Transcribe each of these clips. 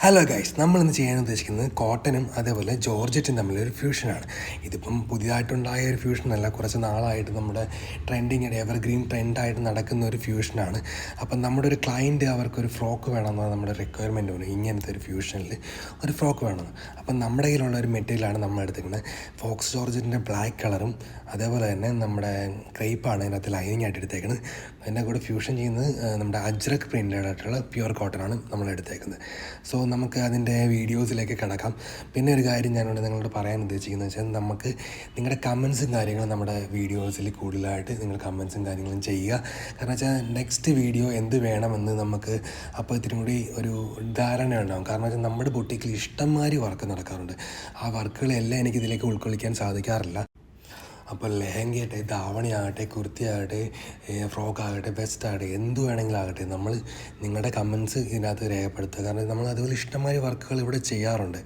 Hello guys, നമ്മളിന്ന് ചെയ്യാൻ ഉദ്ദേശിക്കുന്നത് കോട്ടനും അതേപോലെ ജോർജറ്റും തമ്മിലൊരു ഫ്യൂഷനാണ്. ഇതിപ്പം പുതിയതായിട്ടുണ്ടായ ഒരു ഫ്യൂഷനല്ല, കുറച്ച് നാളായിട്ട് നമ്മുടെ ട്രെൻഡിങ് എവർഗ്രീൻ ട്രെൻഡായിട്ട് നടക്കുന്ന ഒരു ഫ്യൂഷനാണ്. അപ്പം നമ്മുടെ ഒരു ക്ലയൻറ്റ് അവർക്കൊരു ഫ്രോക്ക് വേണമെന്നാണ് നമ്മുടെ റിക്വയർമെൻറ്റ് വന്നു, ഇങ്ങനത്തെ ഒരു ഫ്യൂഷനിൽ ഒരു ഫ്രോക്ക് വേണമെന്ന്. അപ്പം നമ്മുടെ കയ്യിലുള്ള ഒരു മെറ്റീരിയലാണ് നമ്മൾ എടുത്തിരിക്കുന്നത്. ഫോക്സ് ജോർജറ്റിൻ്റെ ബ്ലാക്ക് കളറും അതേപോലെ തന്നെ നമ്മുടെ ക്രേപ്പാണ് ഇതിനകത്ത് ലൈനിങ് ആയിട്ട് എടുത്തേക്കുന്നത്. അതിൻ്റെ കൂടെ ഫ്യൂഷൻ ചെയ്യുന്നത് നമ്മുടെ അജ്രക് പ്രിൻ്റഡ് ആയിട്ടുള്ള പ്യുവർ കോട്ടനാണ് നമ്മൾ എടുത്തേക്കുന്നത്. സോ നമുക്ക് അതിൻ്റെ വീഡിയോസിലേക്ക് കിടക്കാം. പിന്നെ ഒരു കാര്യം ഞാനിവിടെ നിങ്ങളോട് പറയാൻ ഉദ്ദേശിക്കുന്നത് വെച്ചാൽ, നമുക്ക് നിങ്ങളുടെ കമൻസും കാര്യങ്ങളും നമ്മുടെ വീഡിയോസിൽ കൂടുതലായിട്ട് നിങ്ങൾ കമൻസും കാര്യങ്ങളും ചെയ്യുക. കാരണം വെച്ചാൽ നെക്സ്റ്റ് വീഡിയോ എന്ത് വേണമെന്ന് നമുക്ക് അപ്പോൾ ഇത്തിരി കൂടി ഒരു ധാരണ ഉണ്ടാകും. കാരണം വെച്ചാൽ നമ്മുടെ ബൊട്ടിക്കിൽ ഇഷ്ടംമാതിരി വർക്ക് നടക്കാറുണ്ട്. ആ വർക്കുകളെല്ലാം എനിക്ക് ഇതിലേക്ക് ഉൾക്കൊള്ളിക്കാൻ സാധിക്കാറില്ല. അപ്പോൾ ലെഹങ്കയാകട്ടെ, ധാവണിയാകട്ടെ, കുർത്തിയാകട്ടെ, ഫ്രോക്കാകട്ടെ, വെസ്റ്റാകട്ടെ, എന്ത് വേണമെങ്കിലും ആകട്ടെ, നമ്മൾ നിങ്ങളുടെ കമൻസ് ഇതിനകത്ത് രേഖപ്പെടുത്തുക. കാരണം നമ്മൾ അതുപോലെ ഇഷ്ടംമാതിരി വർക്കുകൾ ഇവിടെ ചെയ്യാറുണ്ട്.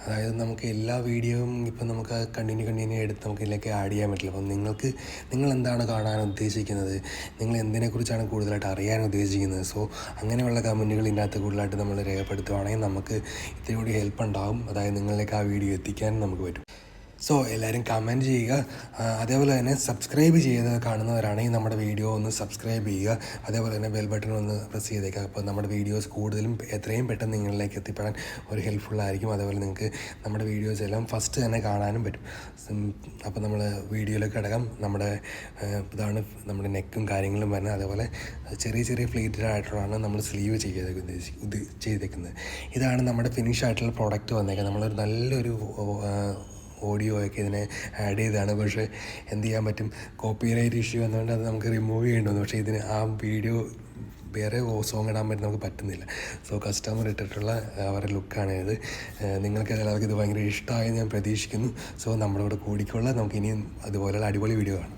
അതായത് നമുക്ക് എല്ലാ വീഡിയോയും ഇപ്പം നമുക്ക് കണ്ടിന്യൂ എടുത്ത് നമുക്ക് ഇതിലേക്ക് ആഡ് ചെയ്യാൻ പറ്റില്ല. അപ്പം നിങ്ങൾ എന്താണ് കാണാൻ ഉദ്ദേശിക്കുന്നത്, നിങ്ങൾ എന്തിനെക്കുറിച്ചാണ് കൂടുതലായിട്ട് അറിയാൻ ഉദ്ദേശിക്കുന്നത്, സോ അങ്ങനെയുള്ള കമൻറ്റുകൾ ഇതിനകത്ത് കൂടുതലായിട്ട് നമ്മൾ രേഖപ്പെടുത്തുകയാണെങ്കിൽ നമുക്ക് ഇത്തിരി കൂടി ഹെൽപ്പ് ഉണ്ടാകും. അതായത് നിങ്ങളിലേക്ക് ആ വീഡിയോ എത്തിക്കാനും നമുക്ക് പറ്റും. സോ എല്ലാവരും കമൻറ്റ് ചെയ്യുക. അതേപോലെ തന്നെ സബ്സ്ക്രൈബ് ചെയ്ത് കാണുന്നവരാണെങ്കിൽ നമ്മുടെ വീഡിയോ ഒന്ന് സബ്സ്ക്രൈബ് ചെയ്യുക. അതേപോലെ തന്നെ ബെൽ ബട്ടൺ ഒന്ന് പ്രസ് ചെയ്തേക്കുക. അപ്പോൾ നമ്മുടെ വീഡിയോസ് കൂടുതലും എത്രയും പെട്ടെന്ന് നിങ്ങളിലേക്ക് എത്തിപ്പെടാൻ ഒരു ഹെൽപ്ഫുള്ളായിരിക്കും. അതേപോലെ നിങ്ങൾക്ക് നമ്മുടെ വീഡിയോസ് എല്ലാം ഫസ്റ്റ് തന്നെ കാണാനും പറ്റും. അപ്പോൾ നമ്മൾ വീഡിയോയിലേക്ക് കിടക്കാം. ഇതാണ് നമ്മുടെ നെക്കും കാര്യങ്ങളും വരുന്നത്. അതേപോലെ ചെറിയ ഫ്ലീറ്റഡ് ആയിട്ടുള്ളതാണ് നമ്മൾ സ്ലീവ് ചെയ്തേക്കുന്നത്. ഇതാണ് നമ്മുടെ ഫിനിഷ് ആയിട്ടുള്ള പ്രോഡക്റ്റ് വന്നേക്കുന്നത്. നമ്മളൊരു നല്ലൊരു ഓഡിയോ ഒക്കെ ഇതിനെ ആഡ് ചെയ്തതാണ്. പക്ഷേ എന്ത് ചെയ്യാൻ പറ്റും, കോപ്പിറൈറ്റ് ഇഷ്യൂ വന്നുകൊണ്ട് അത് നമുക്ക് റിമൂവ് ചെയ്യേണ്ടി വന്നു. പക്ഷേ ഇതിന് ആ വീഡിയോ വേറെ സോങ് ഇടാൻ പറ്റും നമുക്ക് പറ്റുന്നില്ല. സോ കസ്റ്റമർ ഇട്ടിട്ടുള്ള അവരുടെ ലുക്കാണ് ഇത്. നിങ്ങൾക്ക് എല്ലാവർക്കും ഇത് ഭയങ്കര ഇഷ്ടമായെന്ന് ഞാൻ പ്രതീക്ഷിക്കുന്നു. സോ നമ്മളോട് കൂടിക്കൊള്ള നമുക്ക് ഇനിയും അതുപോലെയുള്ള അടിപൊളി വീഡിയോ കാണാം.